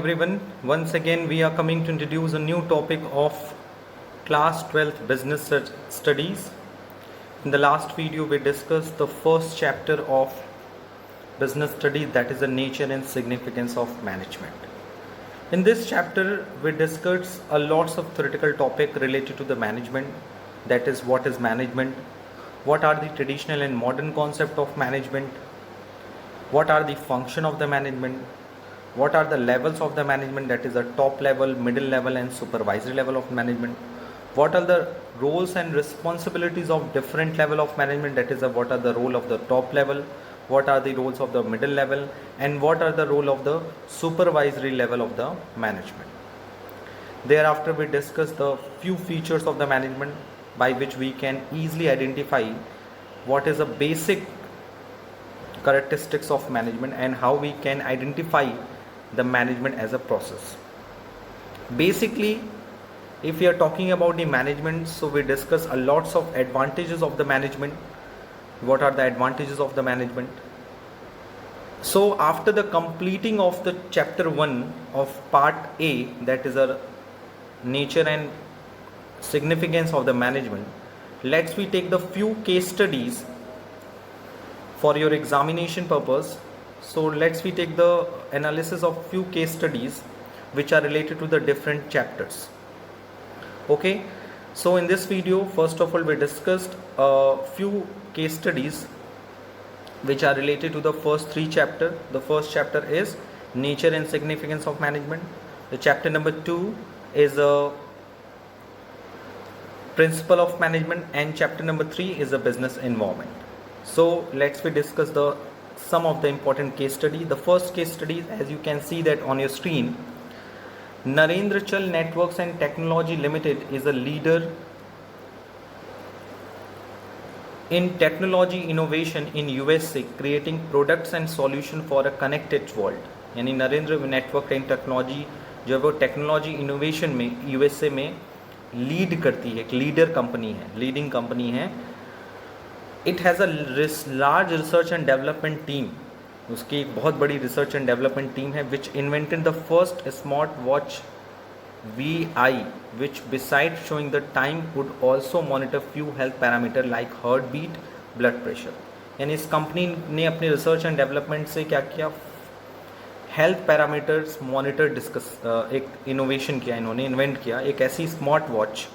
Everyone, once again we are coming to introduce a new topic of class 12th business studies. In the last video we discussed the first chapter of business studies, that is the nature and significance of management. In this chapter we discussed a lots of theoretical topic related to the management, that is what is management, what are the traditional and modern concept of management, what are the function of the management, what are the levels of the management, that is the top level, middle level and supervisory level of management, what are the roles and responsibilities of different level of management, that is what are the role of the top level, what are the roles of the middle level, and what are the role of the supervisory level of the management. Thereafter we discuss the few features of the management by which we can easily identify what is the basic characteristics of management and how we can identify the management as a process. Basically, if we are talking about the management, so we discuss a lots of advantages of the management. What are the advantages of the management? So after the completing of the chapter 1 of part A, that is a nature and significance of the management, let's we take the few case studies for your examination purpose. So let's we take the analysis of few case studies which are related to the different chapters. Okay, so in this video, first of all, we discussed a few case studies which are related to the first three chapters. The first chapter is nature and significance of management. The chapter number 2 is a principle of management, and chapter number 3 is a business environment. So let's we discuss some of the important case study. The first case study, as you can see that on your screen, Narendra Chal Networks and Technology Limited is a leader in technology innovation in USA, creating products and solution for a connected world. यानी Narendra network and technology जो है वो technology innovation में USA में lead करती है, एक leader company है, लीडिंग कंपनी है. It has a large research and development team. उसकी एक बहुत बड़ी रिसर्च एंड डेवलपमेंट टीम है which invented the first smart watch VI, which besides showing the time would also monitor few health parameter like heart beat, blood pressure. यानी इस company ने अपने research and development से क्या किया, health parameters monitor discuss एक innovation किया, इन्होंने इन्वेंट किया एक ऐसी स्मार्ट वॉच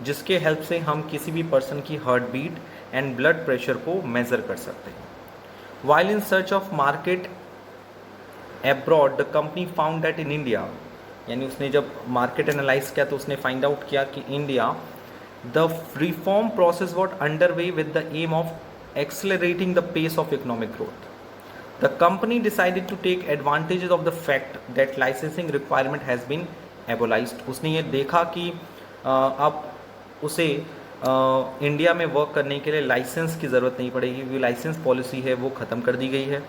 जिसके हेल्प से हम किसी भी पर्सन की heart beat and blood pressure को मेज़र कर सकते हैं. While in search of market abroad the company found that in India, यानी उसने जब मार्केट एनालाइज किया तो उसने फाइंड आउट किया कि India the reform process what under way with the aim of accelerating the pace of economic growth. The company decided to take advantages of the fact that licensing requirement has been abolished. उसने ये देखा कि अब उसे India में work करने के लिए लाइसेंस की ज़रूरत नहीं पड़ेगी, क्योंकि लाइसेंस पॉलिसी है वो ख़त्म कर दी गई है.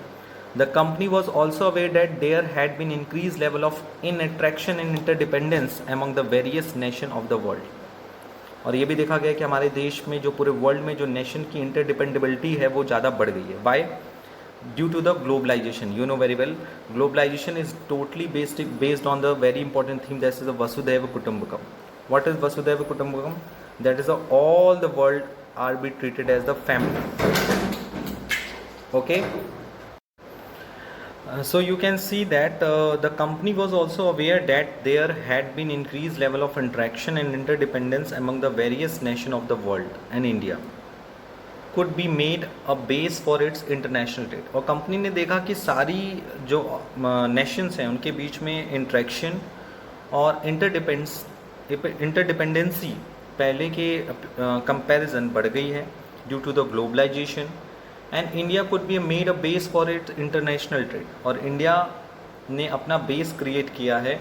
The company was also aware that there had been increased level of interaction and interdependence among the various nations of the world. और ये भी देखा गया कि हमारे देश में जो पूरे वर्ल्ड में जो नेशन की इंटरडिपेंडेबिलिटी है वो ज़्यादा बढ़ गई है. Why? Due to the globalization. You know very well, globalization is totally based on the very important theme, that is the Vasudhaiva Kutumbakam. What is Vasudhaiva Kutumbakam? That is all the world are be treated as the family. Okay. So you can see that the company was also aware that there had been increased level of interaction and interdependence among the various nations of the world, and India could be made a base for its international trade. और company ने देखा कि सारी जो Nations हैं उनके बीच में interaction और इंटरडिपेंडेंसी पहले के कंपैरिजन बढ़ गई है due to the globalisation. And India could be made a base for it international trade. और इंडिया ने अपना बेस क्रिएट किया है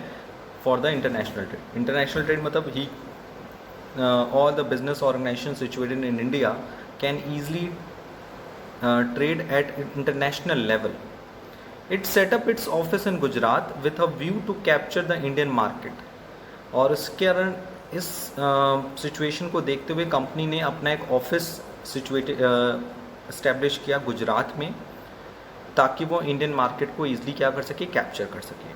for the international trade. International trade मतलब ही all the business organisation situated in India can easily trade at international level. It set up its office in Gujarat with a view to capture the Indian market. और इसके कारण इस situation को देखते हुए company ने अपना एक ऑफिस इस्टेब्लिश किया गुजरात में, ताकि वो इंडियन मार्केट को ईजिली क्या कर सके, कैप्चर कर सके.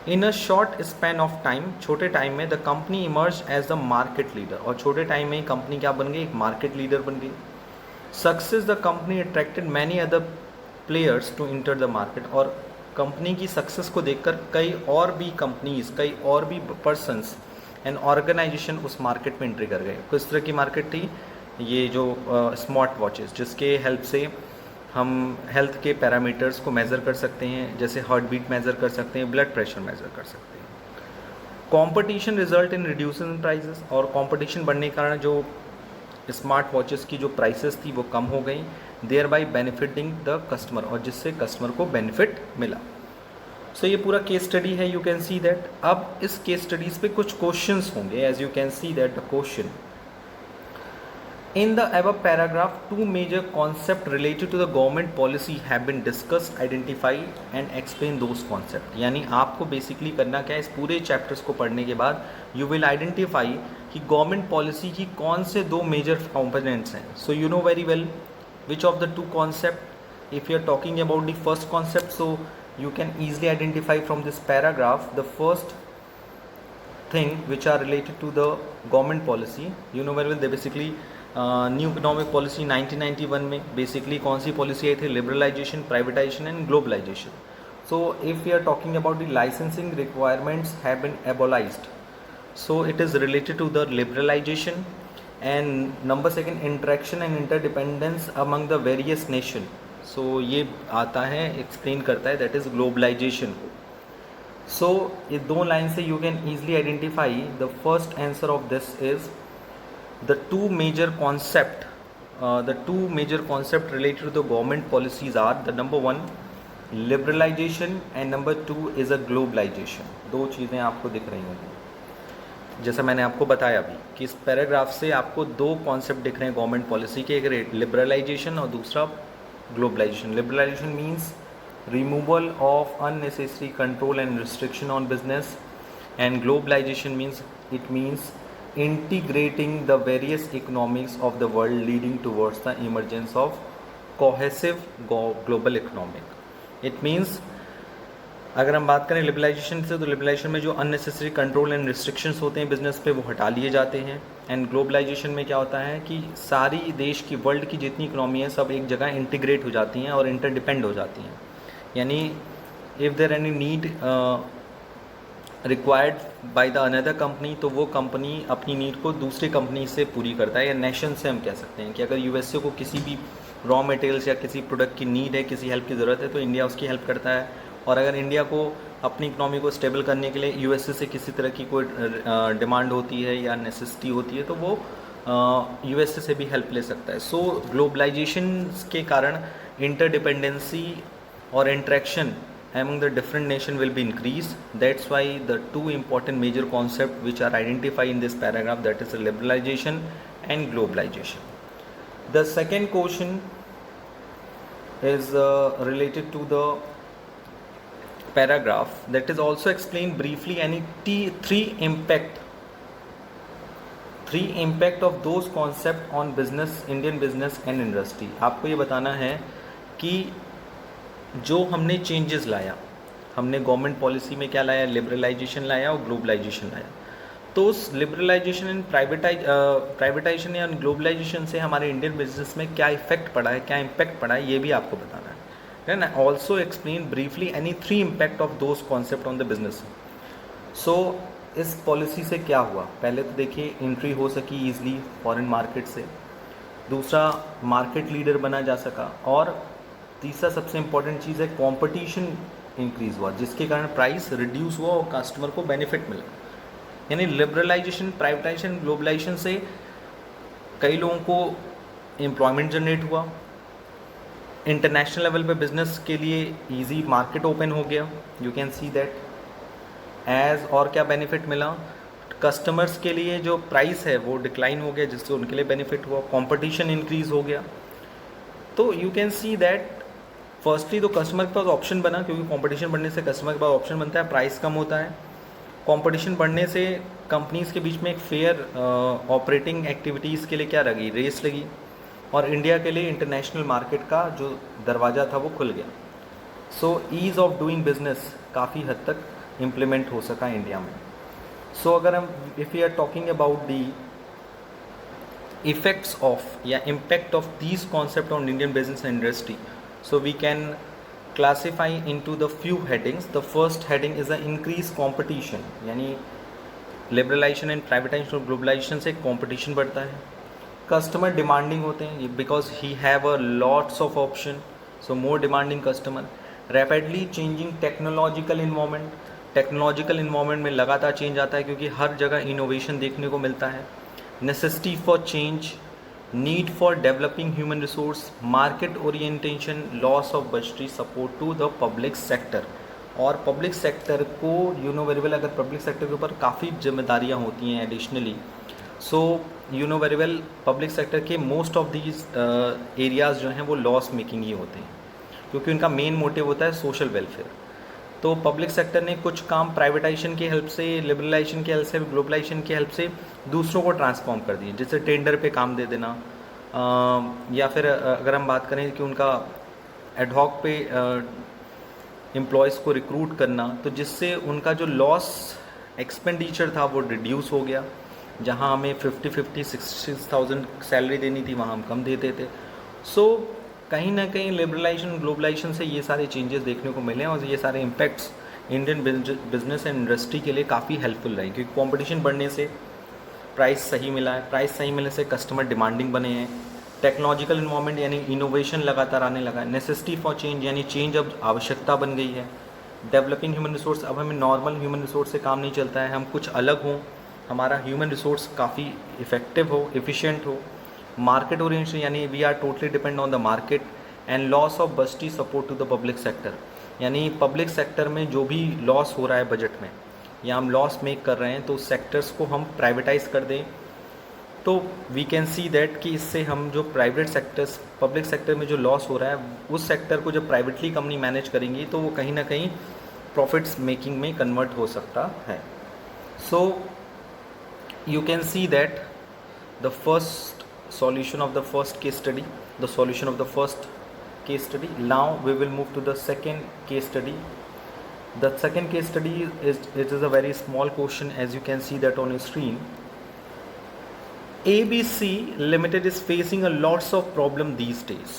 In a short span of time, छोटे टाइम में the company emerge as the market leader, और छोटे टाइम में ही कंपनी क्या बन गई, एक मार्केट लीडर बन गई। Success the company attracted many other players to enter the market, और कंपनी की सक्सेस को देखकर कई और भी कंपनीज, कई और भी पर्सन्स एंड ऑर्गेनाइजेशन उस मार्केट में एंट्री कर गए। किस तरह की मार्केट थी, ये जो स्मार्ट वॉचेस, जिसके हेल्प से हम हेल्थ के पैरामीटर्स को मेज़र कर सकते हैं, जैसे हार्ट बीट मेज़र कर सकते हैं, ब्लड प्रेशर मेज़र कर सकते हैं। Competition result in reducing in prices, और कंपटीशन बढ़ने के कारण जो स्मार्ट वॉचेस की जो प्राइसेस थी वो कम हो गई, thereby benefiting the customer, और जिससे कस्टमर को बेनिफिट मिला। सो ये पूरा केस स्टडी है, यू कैन सी दैट। अब इस केस स्टडीज़ पे कुछ क्वेश्चंस होंगे, as you can see that the question in the above paragraph, two major concepts related to the government policy have been discussed, identify and explain those concepts। यानी आपको basically करना क्या है, इस पूरे चैप्टर्स को पढ़ने के बाद यू विल आइडेंटिफाई कि गवर्नमेंट पॉलिसी की कौन से दो मेजर कंपोनेंट्स हैं। So you know very well which of the two concept. If you are talking about the first concept, so you can easily identify from this paragraph the first thing which are related to the government policy. You know very well, they basically new economic policy 1991 में basically कौन सी policy आई थी, liberalisation, privatisation and globalisation. So if we are talking about the licensing requirements have been abolished, so it is related to the liberalisation. And number second, interaction and interdependence among the various nation, so ये आता है, explain करता है, that is globalisation. सो ये दो line से you can easily identify the first answer of this is the two major concept related to the government policies are the number one liberalization and number two is a globalization। दो चीज़ें आपको दिख रही होंगी, जैसा मैंने आपको बताया अभी कि इस पैराग्राफ से आपको दो कॉन्सेप्ट दिख रहे हैं गवर्नमेंट पॉलिसी के, एक लिबरलाइजेशन और दूसरा globalisation. Liberalisation means removal of unnecessary control and restriction on business, and globalisation means integrating the various economies of the world leading towards the emergence of cohesive global economic। it means अगर हम बात करें liberalisation से, तो liberalisation में जो unnecessary control and restrictions होते हैं बिजनेस पे, वो हटा लिए जाते हैं। एंड ग्लोबलाइजेशन में क्या होता है कि सारी देश की, वर्ल्ड की जितनी इकोनॉमी है, सब एक जगह इंटीग्रेट हो जाती हैं और इंटरडिपेंड हो जाती हैं। यानी if there any need required by the another company, तो वो कंपनी अपनी नीड को दूसरी कंपनी से पूरी करता है, या नेशन से हम कह सकते हैं कि अगर यूएसए को किसी भी रॉ मटेरियल्स या किसी प्रोडक्ट की नीड है, किसी हेल्प की ज़रूरत है, तो इंडिया उसकी हेल्प करता है। और अगर इंडिया को अपनी इकनॉमी को स्टेबल करने के लिए यूएसए से किसी तरह की कोई डिमांड होती है या नेसेसिटी होती है, तो वो यूएसए से भी हेल्प ले सकता है। सो ग्लोबलाइजेशन के कारण इंटरडिपेंडेंसी और interaction among the different nation will be increased। That's why the two important major concepts which are identified in this paragraph, that is liberalization and globalization। The second question is related to the paragraph, that is also explained briefly any three impact of those concept on business, Indian business and industry। आपको ये बताना है कि जो हमने changes लाया, हमने government policy में क्या लाया, लिबरलाइजेशन लाया और ग्लोबलाइजेशन लाया। तो उस लिबरलाइजेशन एंड प्राइवेटाइजेशन या ग्लोबलाइजेशन से हमारे इंडियन बिजनेस में क्या इफेक्ट पड़ा है, क्या इम्पैक्ट पड़ा है, ये भी आपको बताना है ना। Also explain briefly any three impact of those concept on the business. So इस पॉलिसी से क्या हुआ, पहले तो देखिए एंट्री हो सकी ईजिली फॉरेन मार्केट से, दूसरा मार्केट लीडर बना जा सका, और तीसरा सबसे इम्पॉर्टेंट चीज़ है कंपटीशन इंक्रीज़ हुआ, जिसके कारण प्राइस रिड्यूस हुआ और कस्टमर को बेनिफिट मिला। यानी लिबरलाइजेशन, प्राइवेटाइजेशन, ग्लोबलाइजेशन से कई लोगों को एम्प्लॉयमेंट जनरेट हुआ, इंटरनेशनल लेवल पे बिजनेस के लिए इजी मार्केट ओपन हो गया, you can see that as. और क्या बेनिफिट मिला, कस्टमर्स के लिए जो प्राइस है वो डिक्लाइन हो गया, जिससे उनके लिए बेनिफिट हुआ, कंपटीशन इंक्रीज़ हो गया। तो you can see that firstly तो कस्टमर के पास ऑप्शन बना, क्योंकि कंपटीशन बढ़ने से कस्टमर के पास ऑप्शन बनता है, प्राइस कम होता है। कंपटीशन बढ़ने से कंपनीज़ के बीच में एक फेयर ऑपरेटिंग एक्टिविटीज़ के लिए क्या लगी, रेस लगी, और इंडिया के लिए इंटरनेशनल मार्केट का जो दरवाज़ा था वो खुल गया। सो ईज़ ऑफ डूइंग बिजनेस काफ़ी हद तक इम्प्लीमेंट हो सका इंडिया में. सो अगर हम if you are talking about the effects of impact of these concept on Indian business and industry, so we can classify into the few headings. The first heading is the increased competition, यानी liberalisation and privatisation और globalisation से competition बढ़ता है. Customer demanding होते हैं because he have a lots of option, so more demanding customer. Rapidly changing technological environment, technological environment में लगातार change आता है क्योंकि हर जगह इनोवेशन देखने को मिलता है. necessity for change, need for developing human resource, market orientation, loss of budgetary support to the public sector. और पब्लिक सेक्टर को यू नो वेरी वेल, अगर पब्लिक सेक्टर के ऊपर काफ़ी जिम्मेदारियाँ होती हैं additionally, so you know very well public sector के मोस्ट ऑफ दीज एरियाज़ जो हैं वो लॉस मेकिंग ही होते हैं क्योंकि उनका मेन मोटिव होता है सोशल वेलफेयर. तो पब्लिक सेक्टर ने कुछ काम प्राइवेटाइजेशन की हेल्प से, लिबरलाइजेशन की हेल्प से, ग्लोबलाइजेशन की हेल्प से दूसरों को ट्रांसफॉर्म कर दिए, जैसे टेंडर पे काम दे देना, या फिर अगर हम बात करें कि उनका एडहॉक पे एम्प्लॉयज़ को रिक्रूट करना, तो जिससे उनका जो लॉस एक्सपेंडिचर था वो रिड्यूस हो गया. जहां हमें 50-50 66,000 सैलरी देनी थी वहाँ हम कम देते थे. सो कहीं ना कहीं लिबरलाइजेशन ग्लोबलाइजेशन से ये सारे चेंजेस देखने को मिले हैं और ये सारे impacts Indian business and industry के लिए काफ़ी हेल्पफुल रहे क्योंकि कंपटीशन बढ़ने से प्राइस सही मिला है, प्राइस सही मिलने से कस्टमर डिमांडिंग बने हैं, टेक्नोलॉजिकल इन्वायरमेंट यानी इनोवेशन लगातार आने लगा है, नेसेसिटी फॉर चेंज यानी चेंज अब आवश्यकता बन गई है, डेवलपिंग ह्यूमन रिसोर्स, अब हमें नॉर्मल ह्यूमन रिसोर्स से काम नहीं चलता है, हम कुछ अलग हों, हमारा ह्यूमन रिसोर्स काफ़ी इफेक्टिव हो, एफिशिएंट हो, मार्केट ओरिएंटेशन यानी we are totally depend on the market, and loss of budgetary support to the public sector, यानी पब्लिक सेक्टर में जो भी लॉस हो रहा है बजट में या हम लॉस मेक कर रहे हैं तो सेक्टर्स को हम प्राइवेटाइज कर दें, तो वी कैन सी दैट कि इससे हम जो प्राइवेट सेक्टर्स पब्लिक सेक्टर में जो लॉस हो रहा है उस सेक्टर को जब प्राइवेटली कंपनी मैनेज करेंगी तो वो कहीं ना कहीं प्रॉफिट्स मेकिंग में कन्वर्ट हो सकता है. सो you can see that the first solution of the first case study, the solution of the first case study. Now we will move to the second case study. The second case study it is a very small question, as you can see that on your screen. ABC Limited is facing a lots of problem these days.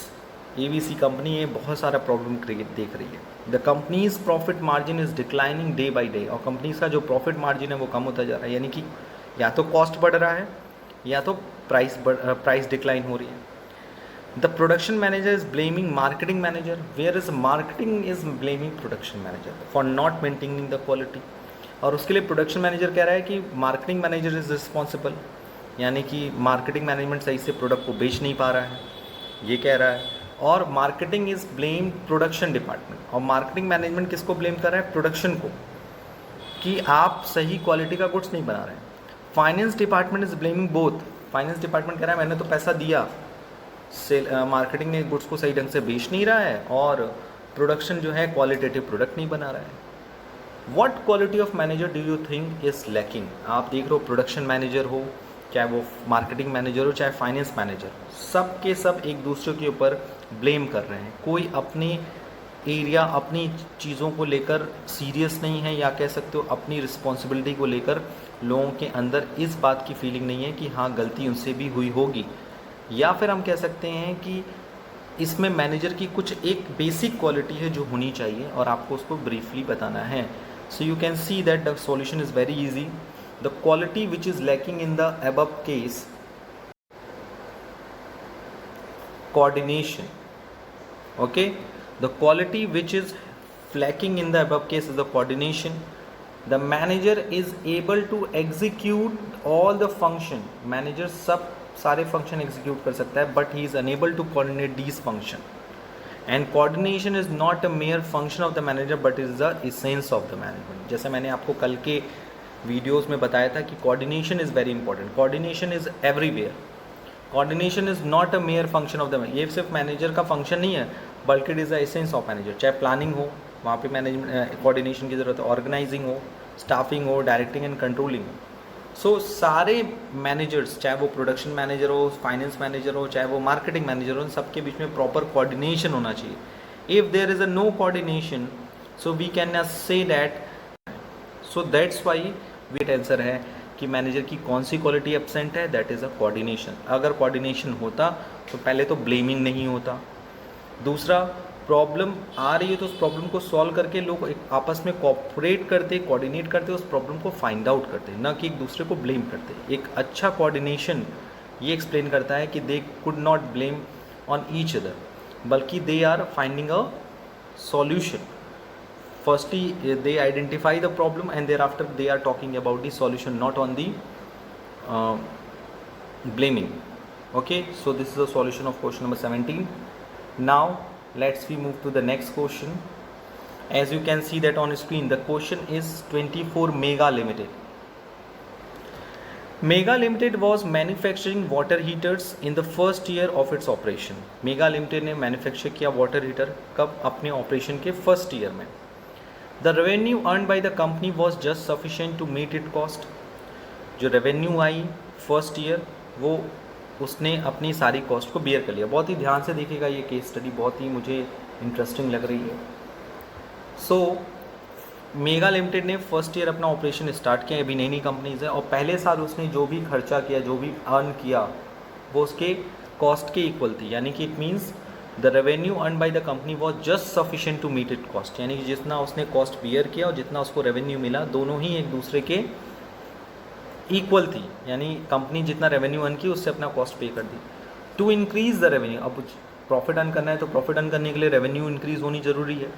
ABC company ये बहुत सारा problem देख रही है. The companies profit margin is declining day by day, और companies का जो profit margin है वो कम होता जा रहा है, यानी कि या तो कॉस्ट बढ़ रहा है या तो प्राइस डिक्लाइन हो रही है. The production manager is blaming marketing manager, where is marketing is blaming production manager for not maintaining the quality. और उसके लिए प्रोडक्शन मैनेजर कह रहा है कि मार्केटिंग मैनेजर इज रिस्पॉन्सिबल, यानी कि मार्केटिंग मैनेजमेंट सही से प्रोडक्ट को बेच नहीं पा रहा है, ये कह रहा है. और marketing is blame production department, और मार्केटिंग मैनेजमेंट किसको ब्लेम कर रहा है? प्रोडक्शन को, कि आप सही क्वालिटी का गुड्स नहीं बना रहे हैं. Finance department is blaming both. Finance department कह रहा है मैंने तो पैसा दिया, सेल मार्केटिंग ने गुड्स को सही ढंग से बेच नहीं रहा है, और प्रोडक्शन जो है क्वालिटेटिव प्रोडक्ट नहीं बना रहा है. What quality of manager do you think is lacking? आप देख रहे हो प्रोडक्शन मैनेजर हो, चाहे वो मार्केटिंग मैनेजर हो, चाहे फाइनेंस मैनेजर, सब के सब एक दूसरे के ऊपर ब्लेम कर रहे हैं. कोई अपनी एरिया अपनी चीज़ों को लेकर सीरियस नहीं है, या कह सकते हो अपनी रिस्पॉन्सिबिलिटी को लेकर लोगों के अंदर इस बात की फीलिंग नहीं है कि हाँ गलती उनसे भी हुई होगी. या फिर हम कह सकते हैं कि इसमें मैनेजर की कुछ एक बेसिक क्वालिटी है जो होनी चाहिए और आपको उसको ब्रीफली बताना है. सो you can see that the solution is very easy. The quality which is lacking in the above case, coordination. Okay, the quality which is lacking in the above case is the coordination. The manager is able to execute all the function. Manager सब सारे function execute कर सकता है, but he is unable to coordinate these function. And coordination is not a mere function of the manager, but is the essence of the management. जैसे मैंने आपको कल के वीडियोस में बताया था कि coordination is very important. Coordination is everywhere. Coordination is not a mayor function of the manager. ये सिर्फ मैनेजर का फंक्शन नहीं है, बल्कि it is the essence of manager. चाहे प्लानिंग हो, वहाँ पे मैनेजमेंट कोऑर्डिनेशन की ज़रूरत है, ऑर्गेनाइजिंग हो, स्टाफिंग हो, डायरेक्टिंग एंड कंट्रोलिंग हो. सो सारे मैनेजर्स, चाहे वो प्रोडक्शन मैनेजर हो, फाइनेंस मैनेजर हो, चाहे वो मार्केटिंग मैनेजर हो, सबके बीच में प्रॉपर कोऑर्डिनेशन होना चाहिए. If there is a no coordination, so we can not say that so that's why wait answer है कि मैनेजर की कौन सी क्वालिटी एब्सेंट है, दैट इज़ अ कोऑर्डिनेशन। अगर कोऑर्डिनेशन होता तो पहले तो ब्लेमिंग नहीं होता। दूसरा, प्रॉब्लम आ रही है तो उस प्रॉब्लम को सॉल्व करके लोग एक आपस में कोऑपरेट करते, कोऑर्डिनेट करते, उस प्रॉब्लम को फाइंड आउट करते, ना कि एक दूसरे को ब्लेम करते। एक अच्छा कोऑर्डिनेशन ये एक्सप्लेन करता है कि they could not blame on each other, बल्कि they are finding a solution. Firstly, they identify the problem and thereafter they are talking about the solution, not on the blaming. Okay, so this is the solution of question number 17. Now let's we move to the next question. As you can see that on screen, the question is 24 Mega Limited. Mega Limited was manufacturing water heaters in the first year of its operation. Mega Limited ने manufacture किया water heater कब? अपने operation के first year में। The revenue earned by the company was just sufficient to meet its cost. जो revenue आई first year वो उसने अपनी सारी कॉस्ट को बियर कर लिया। बहुत ही ध्यान से देखिएगा, ये केस स्टडी बहुत ही मुझे इंटरेस्टिंग लग रही है। सो मेगा लिमिटेड ने फर्स्ट ईयर अपना ऑपरेशन स्टार्ट किया, अभी नई नई कंपनीज है, और पहले साल उसने जो भी खर्चा किया, जो भी अर्न किया, वो उसके कॉस्ट के इक्वल थी। यानी कि it means the revenue earn by the company was just sufficient to meet it cost. यानी कि जितना उसने कॉस्ट बियर किया और जितना उसको रेवेन्यू मिला, दोनों ही एक दूसरे के इक्वल थी। यानी कंपनी जितना रेवेन्यू अर्न की उससे अपना कॉस्ट पे कर दी। टू इंक्रीज द रेवेन्यू, अब प्रॉफिट अर्न करना है तो प्रॉफिट अर्न करने के लिए रेवेन्यू इंक्रीज होनी जरूरी है।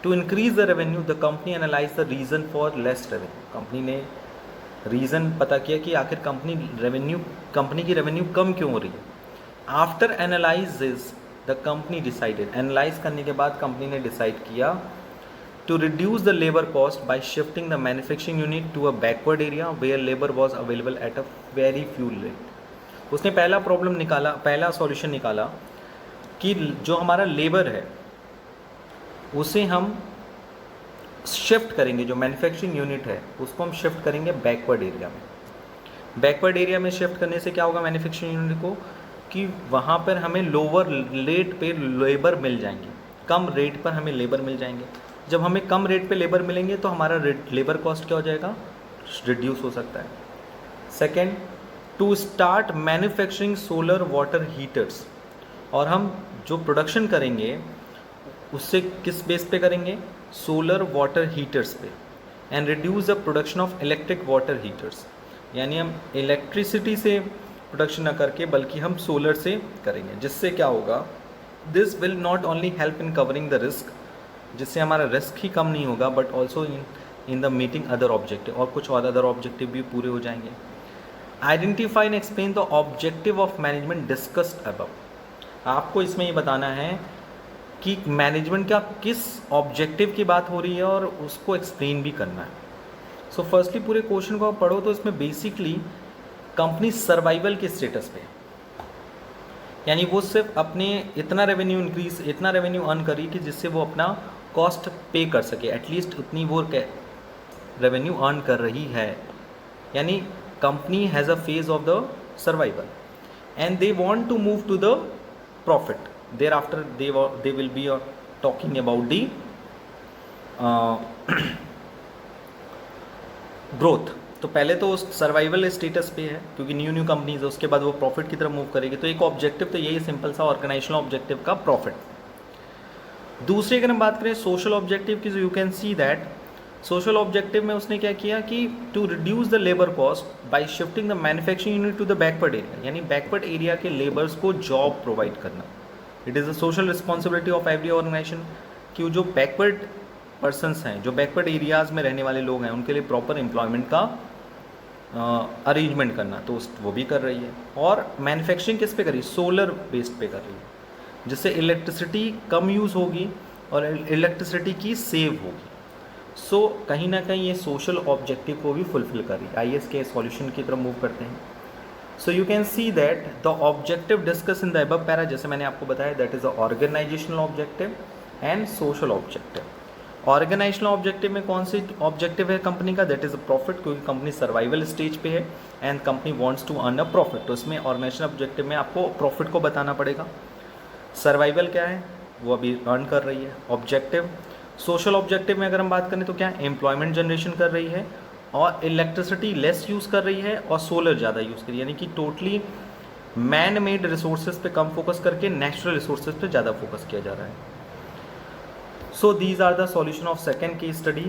To increase the revenue the company analyse the reason for less revenue. Company ने रीज़न पता किया कि आखिर कंपनी की रेवेन्यू कम क्यों हो रही है। After analyse the company decided, analyse करने के बाद कंपनी ने डिसाइड किया to reduce the labour cost by shifting the manufacturing unit to a backward area where labour was available at a very few rate. उसने पहला solution निकाला कि जो हमारा लेबर है उसे हम शिफ्ट करेंगे, जो मैन्युफैक्चरिंग यूनिट है उसको हम शिफ्ट करेंगे बैकवर्ड एरिया में। बैकवर्ड एरिया में शिफ्ट करने से क्या होगा मैन्युफैक्चरिंग यूनिट को, कि वहाँ पर हमें लोअर रेट पे लेबर मिल जाएंगे, कम रेट पर हमें लेबर मिल जाएंगे। जब हमें कम रेट पे लेबर मिलेंगे तो हमारा लेबर कॉस्ट क्या हो जाएगा, रिड्यूस हो सकता है। Second, to start manufacturing solar water heaters, और हम जो प्रोडक्शन करेंगे उससे किस बेस पे करेंगे, सोलर वाटर हीटर्स पे। And reduce the production of electric water heaters, यानी हम इलेक्ट्रिसिटी से प्रोडक्शन न करके बल्कि हम सोलर से करेंगे। जिससे क्या होगा, this will not only help in covering the risk, जिससे हमारा रिस्क ही कम नहीं होगा, but also in the meeting other objective, और कुछ और अदर ऑब्जेक्टिव भी पूरे हो जाएंगे। Identify and explain the objective of management discussed above. आपको इसमें ये बताना है कि मैनेजमेंट का किस ऑब्जेक्टिव की बात हो रही है और उसको एक्सप्लेन भी करना है। सो फर्स्टली पूरे क्वेश्चन को आप पढ़ो तो इसमें बेसिकली कंपनी सर्वाइवल के स्टेटस पे, यानी वो सिर्फ अपने इतना रेवेन्यू अर्न करी कि जिससे वो अपना कॉस्ट पे कर सके, एटलीस्ट उतनी वो रेवेन्यू अर्न कर रही है। यानी company has a phase of the survival and they want to move to the profit. Thereafter they will be talking about the growth. तो पहले तो सर्वाइवल स्टेटस पे है क्योंकि न्यू कंपनीज है, उसके बाद वो प्रॉफिट की तरफ मूव करेगी। तो एक ऑब्जेक्टिव तो यही सिंपल सा ऑर्गेनाइजेशनल ऑब्जेक्टिव का प्रॉफिट। दूसरी अगर हम बात करें सोशल ऑब्जेक्टिव की, you can see that social objective में उसने क्या किया कि to reduce the labour cost by shifting the manufacturing unit to the backward area, यानी बैकवर्ड एरिया के लेबर्स को जॉब प्रोवाइड करना। It is a social responsibility of every organisation कि जो बैकवर्ड पर्सनस हैं, जो बैकवर्ड एरियाज़ में रहने वाले लोग हैं, उनके लिए प्रॉपर एम्प्लॉयमेंट का अरेंजमेंट करना, तो वो भी कर रही है। और मैन्युफैक्चरिंग किस पे कर रही है, सोलर बेस्ड पे कर रही है, जिससे इलेक्ट्रिसिटी कम यूज़ होगी और इलेक्ट्रिसिटी की सेव होगी। सो कहीं ना कहीं ये सोशल ऑब्जेक्टिव को भी फुलफिल कर रही है। आइए इसके सॉल्यूशन की तरफ मूव करते हैं। So you can see that the objective discuss in the above para, जैसे मैंने आपको बताया, that is a organisational objective and social objective. Organisational objective में कौन सी ऑब्जेक्टिव है कंपनी का, दैट इज़ अ प्रॉफिट, क्योंकि कंपनी सर्वाइवल स्टेज पे है and company wants to earn a profit. तो इसमें ऑर्गेनाइजेशनल ऑब्जेक्टिव में आपको प्रॉफिट को बताना पड़ेगा। सर्वाइवल क्या है, वो अभी अर्न कर रही है ऑब्जेक्टिव। सोशल ऑब्जेक्टिव में अगर हम बात करें तो क्या एम्प्लॉयमेंट जनरेशन कर रही है, और इलेक्ट्रिसिटी लेस यूज़ कर रही है और सोलर ज़्यादा यूज़ कर रही है, यानी कि टोटली मैन मेड रिसोर्सेज पे कम फोकस करके नेचुरल रिसोर्सेज पे ज़्यादा फोकस किया जा रहा है. So these are the solution of second case study.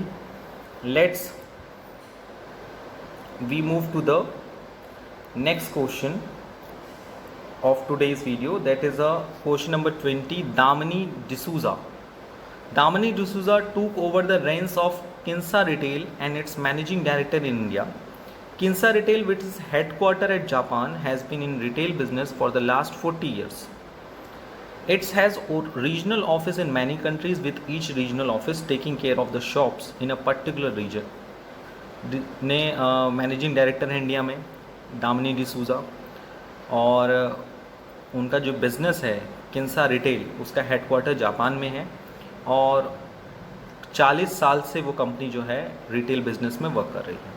Let's we move to the next question of today's video, that is a question number 20. Damini D'Souza. Damini D'Souza took over the reins of Kinsa Retail and its managing director in India. Kinsa Retail, which is headquartered at Japan, has been in retail business for the last 40 years. It has a regional office in many countries, with each regional office taking care of the shops in a particular region. ने managing director है India में दामिनी डिसूजा, और उनका जो business है किंसा retail, उसका headquarter Japan में है और 40 साल से वो कंपनी जो है रिटेल बिज़नेस में वर्क कर रही है.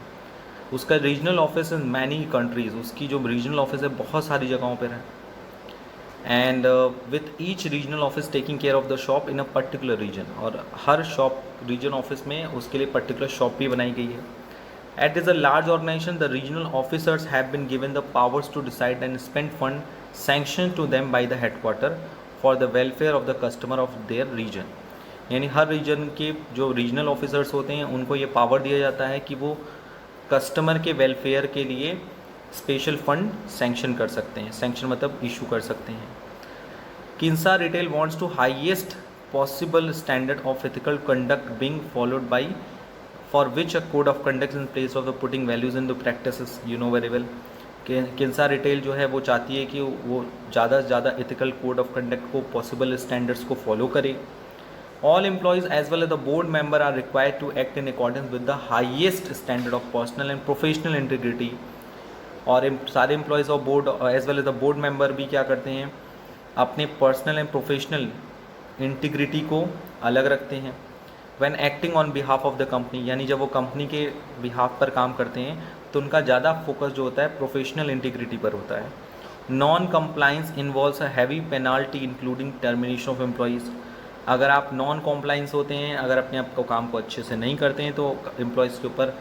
उसका regional office in many countries, उसकी जो रीजनल ऑफिस है बहुत सारी जगहों पर है. And with each regional office taking care of the shop in a particular region, और हर शॉप रीजन ऑफिस में उसके लिए पर्टिकुलर शॉप भी बनाई गई है. It is a large organization. The regional officers have been given the powers to decide and spend fund sanctioned to them by the headquarter for the welfare of the customer of their region. यानी हर reason के जो regional officers होते हैं उनको ये power दिया जाता है कि वो कस्टमर के वेलफेयर के लिए स्पेशल फंड सैंक्शन कर सकते हैं. सैंक्शन मतलब इशू कर सकते हैं. Kinsa retail wants to highest possible standard of ethical conduct being followed by, for which a code of conduct is in place of the putting values into practices. You know very well. Kinsa retail जो है वो चाहती है कि वो ज़्यादा से ज़्यादा एथिकल कोड ऑफ कंडक्ट को, पॉसिबल स्टैंडर्ड्स को फॉलो करे. All employees as well as the board member are required to act in accordance with the highest standard of personal and professional integrity. और सारे एम्प्लॉयज़ और board as well as the board member भी क्या करते हैं, अपने personal and professional integrity को अलग रखते हैं. When acting on behalf of the company, यानी जब वो कंपनी के बिहाफ पर काम करते हैं तो उनका ज़्यादा फोकस जो होता है प्रोफेशनल इंटीग्रिटी पर होता है. Non compliance involves a heavy penalty including termination of employees. अगर आप नॉन कॉम्प्लाइंस होते हैं, अगर अपने आप को काम को अच्छे से नहीं करते हैं तो एम्प्लॉयज़ के ऊपर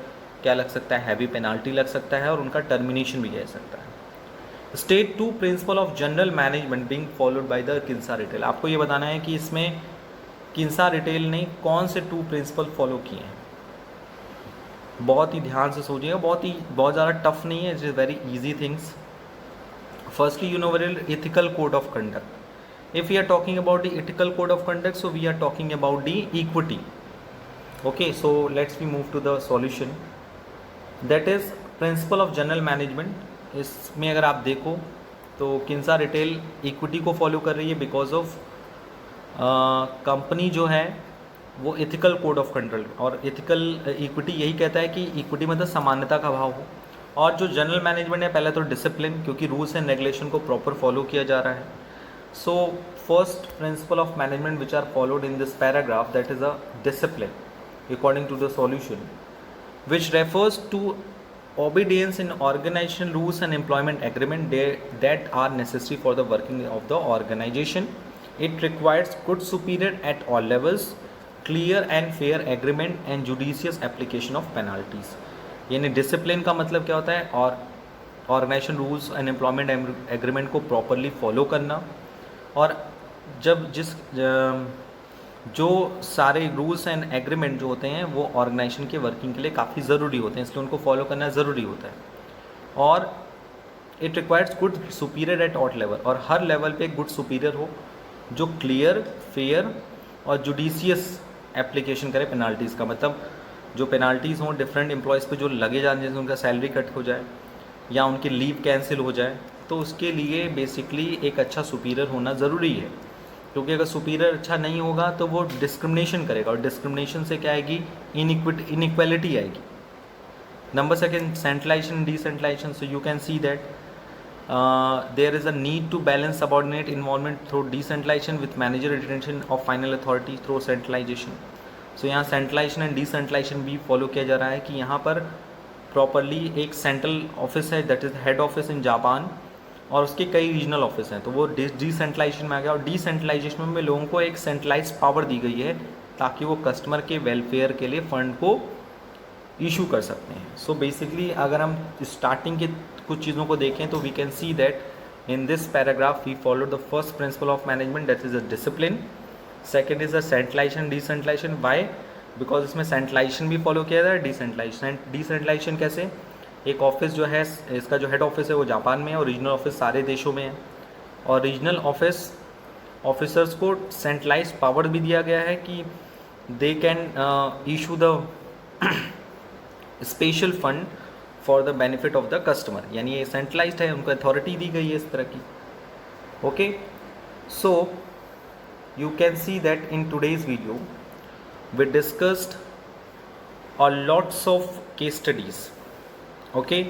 क्या लग सकता है, हैवी पेनाल्टी लग सकता है और उनका टर्मिनेशन भी कह सकता है. State 2 principle of general management being followed by the Kinsa retail. आपको ये बताना है कि इसमें किंसा रिटेल ने कौन से 2 प्रिंसिपल फॉलो किए हैं. बहुत ही ध्यान से सोचिएगा, बहुत ज़्यादा टफ नहीं है, it is very easy things. Firstly you know very ethical code of conduct. If we are talking about the ethical code of conduct, so we are talking about the equity. Okay, so let's we move to the solution. That is principle of general management. इसमें अगर आप देखो तो किंसा retail equity को follow कर रही है बिकॉज ऑफ कंपनी जो है वो एथिकल कोड ऑफ कंडक्ट, और एथिकल इक्विटी यही कहता है कि इक्विटी मतलब समानता का भाव हो. और जो जनरल मैनेजमेंट है, पहले तो डिसिप्लिन, क्योंकि रूल्स एंड रेगुलेशन को प्रॉपर फॉलो किया जा रहा है. So first principle of management which are followed in this paragraph, that is a discipline according to the solution, which refers to obedience in organization rules and employment agreement that are necessary for the working of the organization. It requires good superior at all levels, clear and fair agreement and judicious application of penalties. यानी discipline का मतलब क्या होता है, और organisation rules and employment agreement को properly follow करना. और जब जो सारे रूल्स एंड एग्रीमेंट जो होते हैं वो ऑर्गेनाइजेशन के वर्किंग के लिए काफ़ी ज़रूरी होते हैं, इसलिए उनको फॉलो करना ज़रूरी होता है. और it requires good superior at all level, और हर लेवल पे एक गुड सुपीरियर हो जो क्लियर, फेयर और जुडिशियस एप्लीकेशन करे पेनाल्टीज़ का. मतलब जो पेनाल्टीज़ हों डिफरेंट एम्प्लॉयज़ पे जो लगे जाने, जैसे उनका सैलरी कट हो जाए या उनकी लीव कैंसिल हो जाए, तो उसके लिए बेसिकली एक अच्छा सुपीरियर होना ज़रूरी है. क्योंकि अगर सुपीरियर अच्छा नहीं होगा तो वो डिस्क्रिमिनेशन करेगा, और डिस्क्रिमिनेशन से क्या आएगी, इनइक्वालिटी आएगी. Number second, centralisation decentralisation. So you can see that there is a need to balance subordinate involvement through decentralization with managerial retention of final authority through centralization. So यहाँ centralization and decentralization भी follow किया जा रहा है कि यहाँ पर properly एक सेंट्रल ऑफिस है, that is head office in Japan, और उसके कई रीजनल ऑफिस हैं, तो वो डिसेंट्रलाइजेशन में आ गया. और डिसेंट्रलाइजेशन में लोगों को एक सेंट्रलाइज पावर दी गई है ताकि वो कस्टमर के वेलफेयर के लिए फ़ंड को इशू कर सकते हैं. सो बेसिकली अगर हम स्टार्टिंग के कुछ चीज़ों को देखें तो we can see that in this paragraph we follow the first principle of management, that is a discipline. Second is a centralisation decentralisation. Why? Because इसमें सेंट्रलाइजेशन भी फॉलो किया जाता है, डिसेंट्रलाइजेशन. डिसेंट्रलाइजेशन कैसे? एक ऑफिस जो है, इसका जो हेड ऑफिस है वो जापान में है और रीजनल ऑफिस सारे देशों में है. और रीजनल ऑफिसर्स को सेंट्रलाइज पावर भी दिया गया है कि they can issue the special fund for the benefit of the customer. यानी ये सेंट्रलाइज्ड है, उनको अथॉरिटी दी गई है इस तरह की. Okay, so you can see that in today's video we discussed a lots of case studies. Okay,